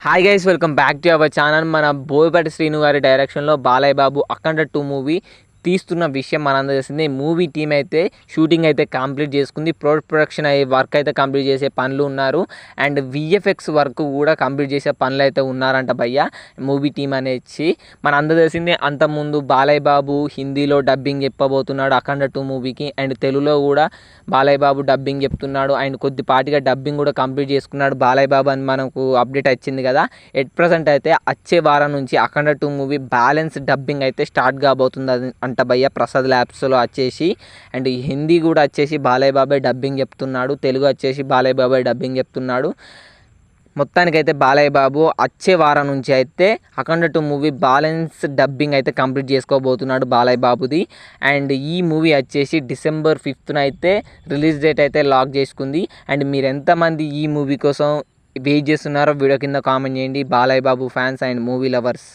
Hi guys, welcome back to our channel. మన బోయపాటి శ్రీను గారి డైరెక్షన్లో బాలయ్య బాబు అఖండ 2 మూవీ తీస్తున్న విషయం మనందరికీ తెలిసిందే. మూవీ టీం అయితే షూటింగ్ అయితే కంప్లీట్ చేసుకుంది. ప్రొడక్షన్ అయ్యే వర్క్ అయితే కంప్లీట్ చేసే పనులు ఉన్నారు. అండ్ విఎఫ్ఎక్స్ వర్క్ కూడా కంప్లీట్ చేసే పనులు అయితే ఉన్నారంట భయ్య మూవీ టీం అనేసి మనందరూ తెలిసిందే. అంతకుముందు బాలయ్య బాబు హిందీలో డబ్బింగ్ చెప్పబోతున్నాడు అఖండ 2 మూవీకి. అండ్ తెలుగులో కూడా బాలయ్య బాబు డబ్బింగ్ చెప్తున్నాడు. అండ్ కొద్దిపాటిగా డబ్బింగ్ కూడా కంప్లీట్ చేసుకున్నాడు బాలయ్య బాబు అని మనకు అప్డేట్ వచ్చింది కదా. ఎట్ ప్రజెంట్ అయితే వచ్చే వారం నుంచి అఖండ 2 మూవీ బ్యాలెన్స్ డబ్బింగ్ అయితే స్టార్ట్ కాబోతుంది అంట భయ్య ప్రసాద్ ల్యాబ్స్లో వచ్చేసి. అండ్ హిందీ కూడా వచ్చేసి బాలయ్య బాబాయ్ డబ్బింగ్ చెప్తున్నాడు, తెలుగు వచ్చేసి బాలయ్య బాబాయ్ డబ్బింగ్ చెప్తున్నాడు. మొత్తానికైతే బాలయ్య బాబు వచ్చే వారం నుంచి అయితే అఖండ 2 మూవీ బ్యాలెన్స్ డబ్బింగ్ అయితే కంప్లీట్ చేసుకోబోతున్నాడు బాలయ్య బాబుది. అండ్ ఈ మూవీ వచ్చేసి December 5th అయితే రిలీజ్ డేట్ అయితే లాక్ చేసుకుంది. అండ్ మీరు ఎంతమంది ఈ మూవీ కోసం వెయిట్ చేస్తున్నారో వీడియో కింద కామెంట్ చేయండి, Balayya Babu fans and movie lovers.